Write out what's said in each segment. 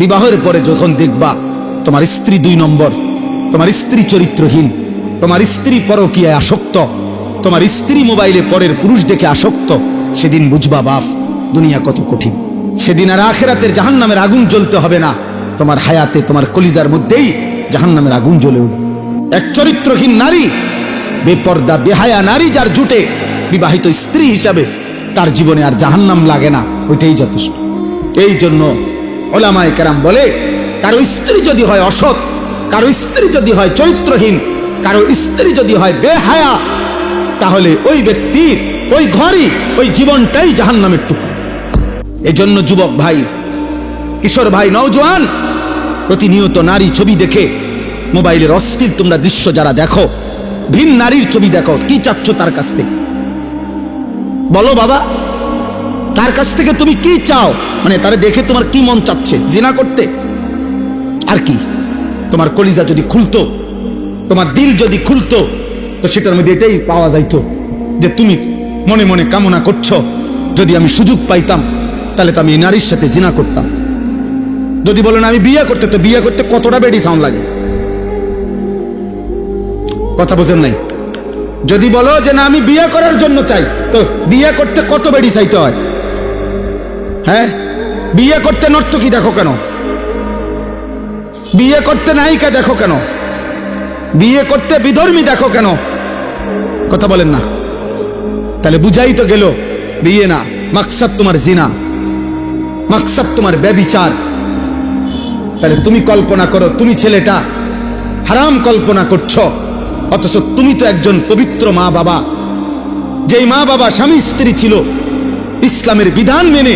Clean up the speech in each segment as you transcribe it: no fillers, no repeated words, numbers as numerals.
বিবাহের পরে যখন দেখবা তোমার স্ত্রী 2 নম্বর, তোমার স্ত্রী চরিত্রহীন, তোমার স্ত্রী পরকীয়ায় আসক্ত, তোমার স্ত্রী মোবাইলে পরের পুরুষ দেখে আসক্ত, সেদিন বুঝবা বাপ দুনিয়া কত কঠিন। সেদিন আর আখিরাতের জাহান্নামের আগুন জ্বলতে হবে না, তোমার হায়াতে তোমার কলিজার মধ্যেই জাহান্নামের আগুন জ্বলে উঠবে। এক চরিত্রহীন নারী, বেপর্দা বেহায়া নারী যার জুটে বিবাহিত স্ত্রী হিসাবে, তার জীবনে আর জাহান্নাম লাগে না, ওইটাই যথেষ্ট। এই জন্য ওলামায়ে কেরাম বলে, কারো স্ত্রী যদি হয় অসৎ, কারো স্ত্রী যদি হয় চরিত্রহীন, কারো স্ত্রী যদি হয় বেহায়া, তাহলে ওই ব্যক্তির ওই ঘরই ওই জীবনটাই জাহান্নামের টুকরো। এজন্য যুবক ভাই, কিশোর ভাই, নওজোয়ান, প্রতিনিয়ত নারী ছবি দেখে মোবাইলের অশ্লীল তোমরা দৃশ্য যারা দেখো, ভিন নারীর ছবি দেখো, কি চাচ্ছ তার কাছ থেকে? বলো বাবা, তার কাছ থেকে তুমি কি চাও? মানে তারে দেখে তোমার কি মন চাচ্ছে? জিনা করতে? আর কি? তোমার কলিজা যদি খুলতো, তোমার দিল যদি খুলতো, তো সেটার মধ্যে এটাই পাওয়া যাইতো যে তুমি মনে মনে কামনা করছো, যদি আমি সুযোগ পাইতাম তাহলে তো আমি এই নারীর সাথে জিনা করতাম। যদি বলেন আমি বিয়ে করতে, তো বিয়ে করতে কতটা বেডি সাউন্ড লাগে? কথা বোঝেন নাই? যদি বলো যে না আমি বিয়ে করার জন্য চাই, তো বিয়ে করতে কত বেডি চাইতে হয়? হ্যাঁ, বিয়ে করতে নর্তকী দেখো কেন? বিয়ে করতে নায়িকা দেখো কেন? বিয়ে করতে বিধর্মী দেখো কেন? কথা বলেন না? তাহলে বুঝাই তো গেল বিয়ে না, মাকসাদ তোমার জিনা, মাকসাদ তোমার ব্যভিচার। তাহলে তুমি কল্পনা করো, তুমি ছেলেটা হারাম কল্পনা করছো, অথচ তুমি তো একজন পবিত্র মা বাবা। যেই মা বাবা স্বামী স্ত্রী ছিল, ইসলামের বিধান মেনে,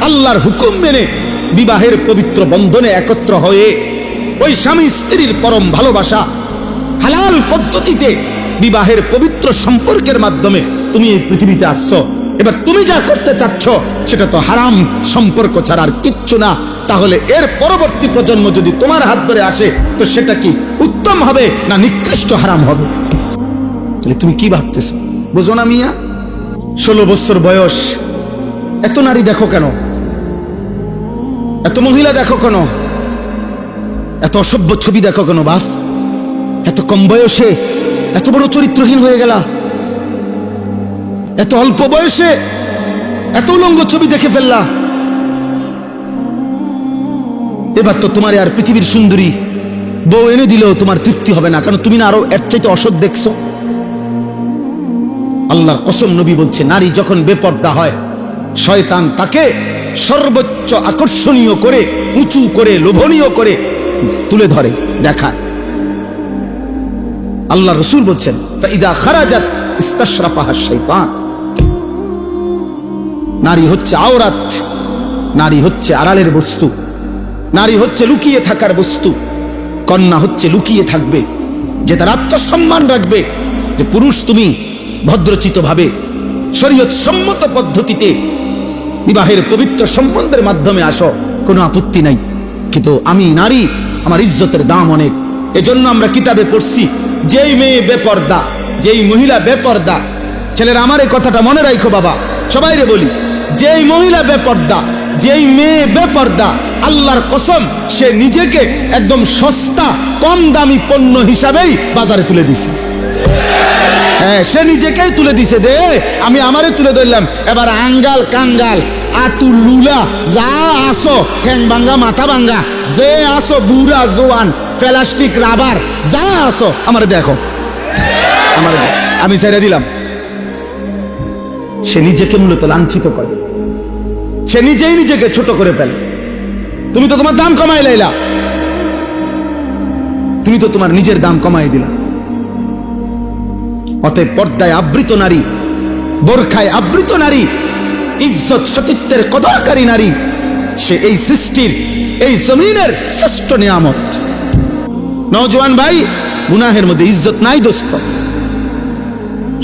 আল্লাহর হুকুম মেনে বিবাহের পবিত্র বন্ধনে একত্র হয়ে ওই স্বামী স্ত্রীর পরম ভালোবাসা, হালাল পদ্ধতিতে বিবাহের পবিত্র সম্পর্কের মাধ্যমে তুমি এই পৃথিবীতে আসছো। এবার তুমি যা করতে চাচ্ছ সেটা তো হারাম সম্পর্ক ছাড়া আর কিচ্ছু না। তাহলে এর পরবর্তী প্রজন্ম যদি তোমার হাত ধরে আসে, তো সেটা কি উত্তম হবে না নিকৃষ্ট হারাম হবে? তাহলে তুমি কি ভাবতেছো? বুঝো না মিয়া? 16 বছর বয়স, এত নারী দেখো কেন? এত মহিলা দেখো কেন? এত অসভ্য ছবি দেখো কেন বাপ? এত কম বয়সে এত বড় চরিত্রহীন হয়ে গেলা? এত অল্প বয়সে এত উলঙ্গ ছবি দেখে ফেললা? এবার তো তোমার আর পৃথিবীর সুন্দরী বউ এনে দিলেও তোমার তৃপ্তি হবে না, কারণ তুমি না আরো এর চাইতে অসৎ দেখছো। আল্লাহর কসম, নবী বলছে, নারী যখন বেপর্দা হয়, শয়তান তাকে সর্বোচ্চ আকর্ষণীয় করে, উঁচু করে, লোভনীয় করে তুলে ধরে, দেখায়। আল্লাহ রাসূল বলছেন, ফাইদা খারাজাত ইস্তাশরাফাহা শাইতান। নারী হচ্ছে আওরাত, নারী হচ্ছে আড়ালের বস্তু, নারী হচ্ছে লুকিয়ে থাকার বস্তু। কন্যা হচ্ছে লুকিয়ে থাকবে, যে তার আত্মসম্মান রাখবে, যে পুরুষ তুমি ভদ্রচিত ভাবে শরীয়ত সম্মত পদ্ধতিতে বিবাহের পবিত্র সম্বন্ধের মাধ্যমে আসো, কোনো আপত্তি নাই। কিন্তু আমি নারী, আমার ইজ্জতের দাম অনেক। এজন্য আমরা কিতাবে পড়ছি, যেই মেয়ে বেপর্দা, যেই মহিলা বেপর্দা, ছেলেরা আমার এই কথাটা মনে রাখো বাবা, সবাইরে বলি, যেই মহিলা বেপর্দা, যেই মেয়ে বেপর্দা, আল্লাহর কসম, সে নিজেকে একদম সস্তা কম দামি পণ্য হিসাবেই বাজারে তুলে দিছে। হ্যাঁ, সে নিজেকেই তুলে দিছে যে আমি আমারে তুলে ধরলাম। এবার আঙ্গাল কাঙ্গাল আতু লুলা যা আসো, ঠ্যাং ভাঙ্গা মাথা ভাঙ্গা, যে আসো বুড়া জোয়ান প্লাস্টিক রাবার যা আসো, আমারে দেখো, আমারে আমি ছেড়ে দিলাম। সে নিজেকে মূলত লাঞ্ছিত করে, সে নিজেই নিজেকে ছোট করে ফেলে। তুমি তো তোমার দাম কমাই লাইলা, তুমি তো তোমার নিজের দাম কমাই দিলা। অতএব পর্দায় আবৃত নারী, বোরখায় আবৃত নারী, ইজ্জত সতীত্বের কদরকারী নারী, সে এই সৃষ্টির, এই জমিনের শ্রেষ্ঠ নিয়ামত। নওজোয়ান ভাই, গুনাহের মধ্যে ইজ্জত নাই দোস্ত,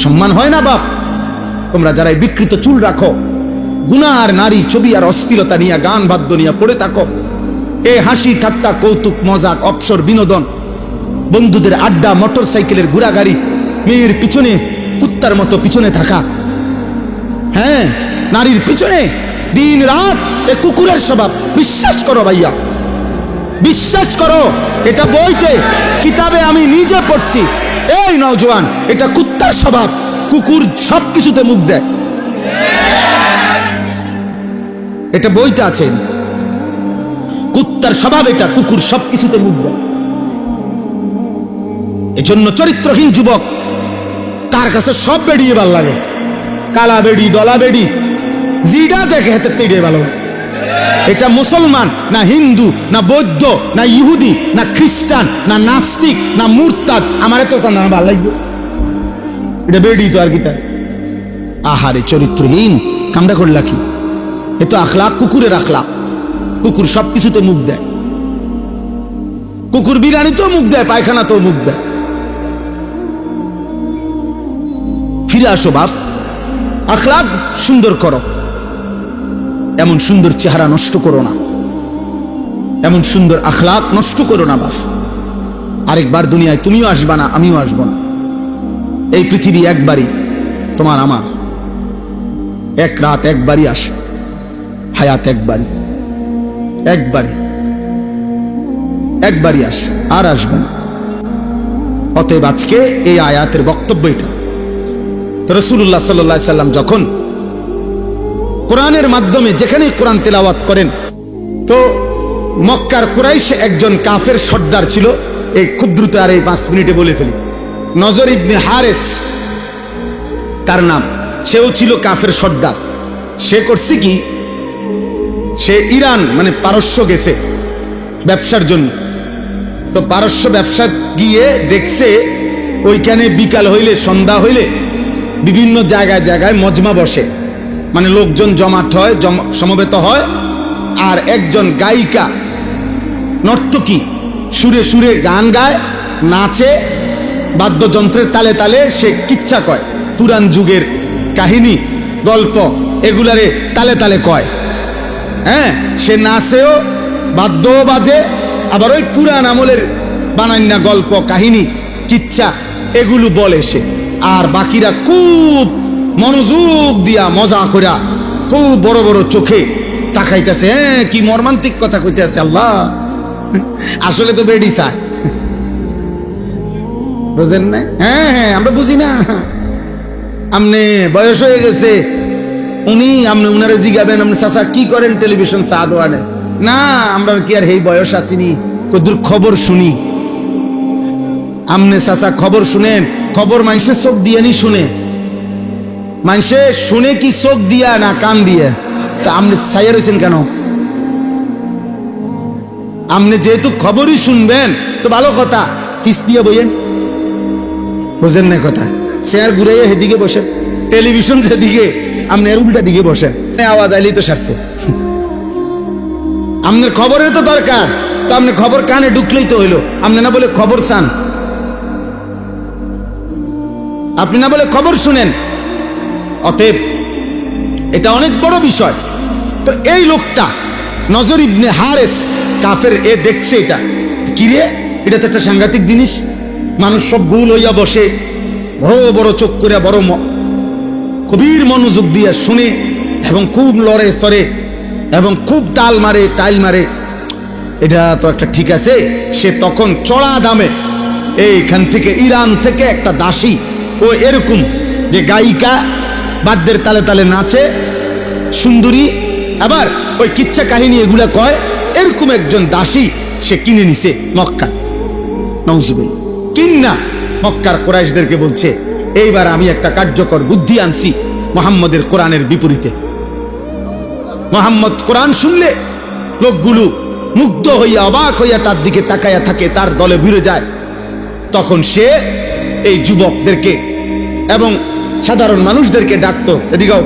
সম্মান হয় না বাপ। তোমরা যারা বিকৃত চুল রাখো, গুনাহ আর নারী ছবি আর অশ্লীলতা নিয়ে গান বাদ্য নিয়ে পড়ে থাকো, এ হাসি ঠাট্টা কৌতুক মজাক অবসর বিনোদন, বন্ধুদের আড্ডা, মোটর সাইকেলের ঘোরাগাড়ি, মেয়ের পিছনে কুত্তার মতো পিছনে থাকা, হ্যাঁ, নারীর পিছনে দিন রাত, এ কুকুরের স্বভাব। বিশ্বাস করো ভাইয়া, বিশ্বাস করো, এটা বইতে কিতাবে আমি নিজে পড়ছি। এই নওজোয়ান, এটা কুত্তার স্বভাব। কুকুর সবকিছুতে মুখ দেয়, এটা বইতে আছে। কুত্তার স্বভাব এটা, কুকুর সবকিছুতে মুখ দেয়। এজন্য চরিত্রহীন যুবক, তার কাছে সব বেড়িয়ে ভাল লাগে। কালা বেড়ি, দলা বেড়ি, জিডা দেখে হাতে তেড়ে ভালো। এটা মুসলমান না হিন্দু না বৌদ্ধ না ইহুদি না খ্রিস্টান না নাস্তিক না মুরতাদ, আমার তো তার নাম ভালো লাগবে। এটা বেড়ি তো আর কি তার। আহারে চরিত্রহীন, কামটা করলা কি? এ তো আখলাক কুকুরের আখলাক। কুকুর সবকিছুতে মুখ দেয়। কুকুর বিরিয়ানিতেও মুখ দেয়, পায়খানাতেও মুখ দেয়। ফিরে আসো বাপ, আখলাক সুন্দর করো। এমন সুন্দর চেহারা নষ্ট করো না, এমন সুন্দর আখলাক নষ্ট করো না বাপ। আরেকবার দুনিয়ায় তুমিও আসবা না, আমিও আসবো না। এই পৃথিবী একবারই, তোমার আমার। এক রাত একবারই আসে, হায়াত একবারই, একবারই আসে, আর আসবে না। অতএব আজকে এই আয়াতের বক্তব্য এটা। তো রাসূলুল্লাহ সাল্লাল্লাহু আলাইহি সাল্লাম যখন কোরআনের মাধ্যমে যেখানে কোরআন তেলাওয়াত করেন, তো মক্কার কুরাইশ একজন কাফের সর্দার ছিল। এই খুব দ্রুত আর এই 5 মিনিটে বলে ফেলি। নজর ইবনে হারেস তার নাম। সেও ছিল কাফের সর্দার। সে করছে কি, সে ইরান মানে পারস্য গেছে ব্যবসার জন্য। তো পারস্য ব্যবসা গিয়ে দেখছে ওইখানে বিকাল হইলে, সন্ধ্যা হইলে বিভিন্ন জায়গায় জায়গায় মজমা বসে, মানে লোকজন জমাট হয়, সমবেত হয়। আর একজন গায়িকা, নর্তকী সুরে সুরে গান গায়, নাচে, বাদ্যযন্ত্রের তালে তালে সে কিচ্ছা কয়। পুরান যুগের কাহিনী, গল্প এগুলারে তালে তালে কয়। হ্যাঁ, সে নাচেও, বাদ্যও বাজে, আবার ওই পুরান আমলের বানান্না গল্প কাহিনী কিচ্ছা এগুলো বলে সে। আর বাকিরা খুব মনোযোগ দিয়া মজা করা, খুব বড় বড় চোখে তাকাইতেছে। হ্যাঁ, কি মর্মান্তিক কথা কইতেছে। আল্লাহ, আসলে তো বেডি চায়, বুঝেন না? হ্যাঁ হ্যাঁ, আমরা বুঝি না। আমনে বয়স হয়ে গেছে, আপনি উনারে জিগাবেন, আপনি চাচা কি করেন টেলিভিশন চা দোয়ানে? না, আমরা কি আর এই বয়স আসিনি, কদ্দুর খবর শুনি। আমনে চাচা খবর শুনেন, খবর মানুষের চোখ দিয়ে নি শুনে। মানুষে শুনে কি চোখ দিয়া না কান দিয়ে? তা আপনি ছাইয়া রয়েছেন কেন? আপনি যেহেতু খবরই শুনবেন তো ভালো কথা, ফিস দিয়ে বইয়েন। বুঝেন না কথা? চেয়ার ঘুরাইয়া সেদিকে বসেন, টেলিভিশন যেদিকে আপনি এর উল্টা দিকে বসেন, আওয়াজ আইলেই তো সারছে। আপনার খবরের তো দরকার, তো আপনি খবর কানে ঢুকলেই তো হইলো। আপনি না বলে খবর চান, আপনি না বলে খবর শুনেন। অতএব এটা অনেক বড় বিষয়। তো এই লোকটা নজর ইবনে হারেস কাফের, এ দেখছে এটা, কিরে এটা তো একটা সাংঘাতিক জিনিস। মানুষ সব ভুল হইয়া বসে, বড় বড় চোখ করে, বড় গভীর মনোযোগ দিয়ে শুনে, এবং খুব লড়ে সরে, এবং খুব তাল মারে, টাইল মারে। এটা তো একটা ঠিক আছে। সে তখন চড়া দামে এইখান থেকে, ইরান থেকে একটা দাসী, ও এরকম যে গায়িকা, বাদ্যের তালে তালে নাচে, সুন্দরী, আবার ওই কিচ্ছা কাহিনী এগুলা কয়, এরকম একজন দাসী সে কিনে নিছে মক্কা। নাউজুবিল্লাহ। কিন্না মক্কার কুরাইশদেরকে বলছে, এইবার আমি একটা কার্যকর বুদ্ধি আনছি মুহাম্মদের কোরআনের বিপরীতে। মুহাম্মদ কোরআন শুনলে লোকগুলো মুগ্ধ হইয়া, অবাক হইয়া তার দিকে তাকাইয়া থাকে, তার দলে ভিড়ে যায়। তখন সে এই যুবকদেরকে এবং সাধারণ মানুষদেরকে ডাকতো, এদিকেও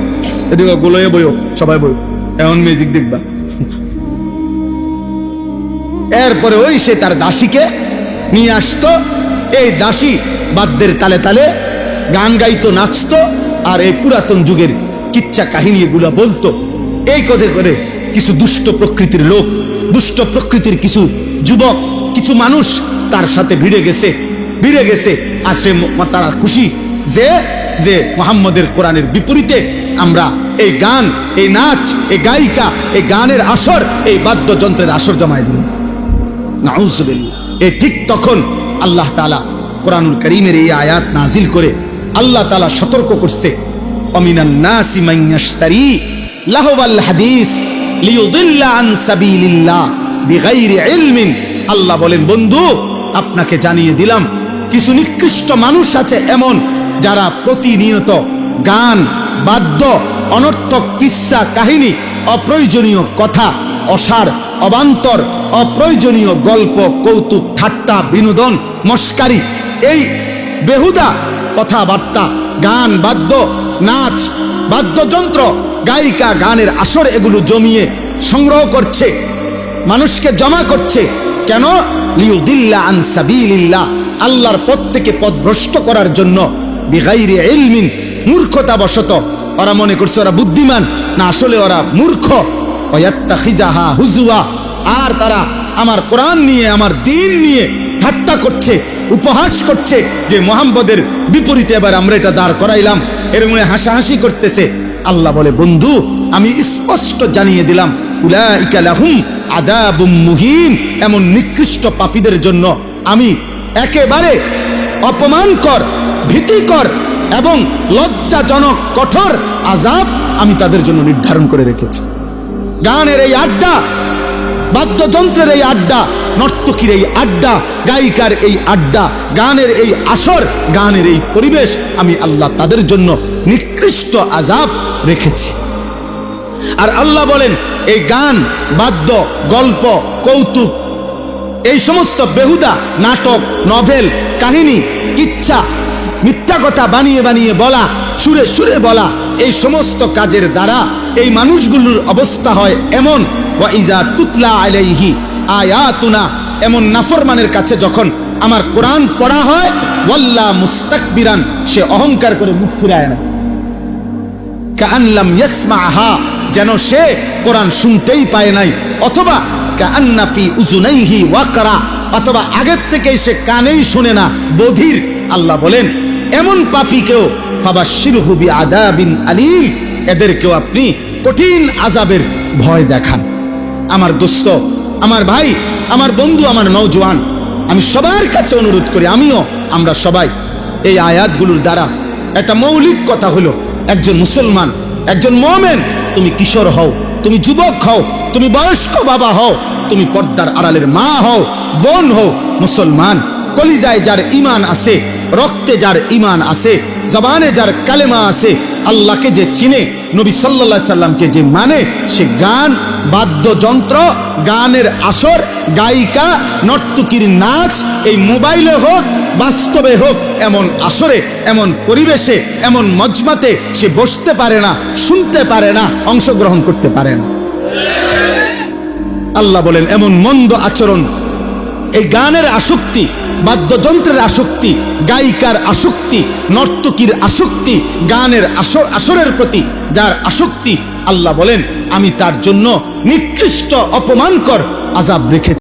এদিকেও, গোলয়ে বইও, সবাই বইও, এমন মিউজিক দেখবা। এরপরে ওই সে তার দাসীকে নিয়ে আসতো। এই দাসী বাদ্যের তালে তালে গান গাইতো, নাচতো, আর এই পুরাতন যুগের কিচ্ছা কাহিনী এগুলা বলতো। এই কথা করে কিছু দুষ্ট প্রকৃতির লোক, দুষ্ট প্রকৃতির কিছু যুবক, কিছু মানুষ তার সাথে ভিড়ে গেছে। আর সে, তারা খুশি যে যে মুহাম্মদের কোরআনের বিপরীতে আমরা এই গান, এই নাচ, এই গায়িকা, এই গানের আসর, এই বাদ্যযন্ত্রের আসর জমায় দিল। নাউজুবিল্লাহ। এ ঠিক তখন আল্লাহ তাআলা কোরআনুল কারীমের এই আয়াত নাজিল করে আল্লাহ তাআলা সতর্ক করছে, অমিনান নাসি মান ইয়াশতারি লাহওয়াল হাদিস লিয়ুদিল্লা আন সাবিলিল্লাহ বিগাইরি ইলমিন। আল্লাহ বলেন, বন্ধু আপনাকে জানিয়ে দিলাম কিছু নিকৃষ্ট মানুষ আছে এমন, যারা প্রতিনিয়ত গান, বাদ্য, অনর্থক কিস্সা কাহিনী, অপ্রয়োজনীয় কথা, অসার, অবান্তর, অপ্রয়োজনীয় গল্প, কৌতুক, ঠাট্টা, বিনোদন, মস্কারি, এই বেহুদা কথাবার্তা, গান, বাদ্য, নাচ, বাদ্যযন্ত্র, গায়িকা, গানের আসর, এগুলো জমিয়ে সংগ্রহ করছে, মানুষকে জমা করছে। কেন? লিয়ুদিল্লা আন সাবিলিল্লাহ, আল্লাহর পথ থেকে পথভ্রষ্ট করার জন্য। বিগাইরি ইলমিন, মূর্খতাবশত। ওরা মনে করছে ওরা বুদ্ধিমান, না, আসলে ওরা মূর্খ। ওয়াত্তাখিজাহা হুজুয়া, আর তারা আমার কোরআন নিয়ে, আমার দ্বীন নিয়ে ঠাট্টা করছে, উপহাস করছে যে মুহাম্মদের বিপরীতে এবার আমরা এটা দাঁড় করাইলাম, এর মনে হাসাহাসি করতেছে। আল্লাহ বলে, বন্ধু আমি স্পষ্ট জানিয়ে দিলাম, উলাইকা লাহুম আযাবুম মুহিন, এমন নিকৃষ্ট পাপীদের জন্য আমি একেবারে অপমানকর, ভীতিকর এবং লজ্জাজনক কঠোর আযাব আমি তাদের জন্য নির্ধারণ করে রেখেছি। গানের এই আড্ডা, বাদ্যযন্ত্রের এই আড্ডা, নর্তকীর এই আড্ডা, গায়িকার এই আড্ডা, গানের এই আসর, গানের এই পরিবেশ, আমি আল্লাহ তাদের জন্য নিকৃষ্ট আযাব রেখেছি। আর আল্লাহ বলেন, এই গান, বাদ্য, গল্প, কৌতুক, এই সমস্ত বেহুদা নাটক, নভেল, কাহিনী, ইচ্ছা, মিথ্যা কথা বানিয়ে বানিয়ে বলা, সুরে সুরে বলা, এই সমস্ত কাজের দ্বারা এই মানুষগুলোর অবস্থা হয় এমন, ওয়াইজা তুতলা আলাইহি আয়াতুনা, এমন নাফরমানের কাছে যখন আমার কোরআন পড়া হয়, ওয়াল্লা মুস্তাকবিরান, সে অহংকার করে মুখ ফিরায় না। কাআন লাম ইয়াসমাহা, যেন সে কোরআন শুনতেই পায় নাই, অথবা কাআন্না ফি উযুনাইহি ওয়াকরা, অথবা আগের থেকেই সে কানেই শুনে না, বধির। আল্লাহ বলেন, এমন পাপীকেও ফাবাশশিরহু বিআযাবিন আলীম, এদেরকেও আপনি কঠিন আযাবের ভয় দেখান। আমার দোস্ত, আমার ভাই, আমার বন্ধু, আমার নওজোয়ান, আমি সবার কাছে অনুরোধ করি, আমরা সবাই এই আয়াতগুলোর দ্বারা একটা মৌলিক কথা হলো, একজন মুসলমান, একজন মুমিন, তুমি কিশোর হও, তুমি যুবক হও, তুমি বয়স্ক বাবা হও, তুমি পর্দার আড়ালের মা হও, বোন হও, মুসলমান, কলিজায় যার ঈমান আছে, রক্তে যার ঈমান আছে, জবানে যার কালেমা আছে, আল্লাহকে যে চিনে, নবী সাল্লাল্লাহু আলাইহি সাল্লামকে যে মানে, সে গান, বাদ্যযন্ত্র, গানের আসর, গায়িকা, নর্তকীর নাচ, এই মোবাইলে হোক, বাস্তবে হোক, এমন আসরে, এমন পরিবেশে, এমন মজমাতে সে বসতে পারে না, শুনতে পারে না, অংশগ্রহণ করতে পারে না। আল্লাহ বলেন, এমন মন্দ আচরণ, এই গানের আসক্তি, বাদ্যযন্ত্রের আসক্তি, গায়িকার আসক্তি, নর্তকীর আসক্তি, গানের আসরের প্রতি যার আসক্তি, আল্লাহ বলেন আমি তার জন্য নিকৃষ্ট অপমানকর আযাব রেখেছি।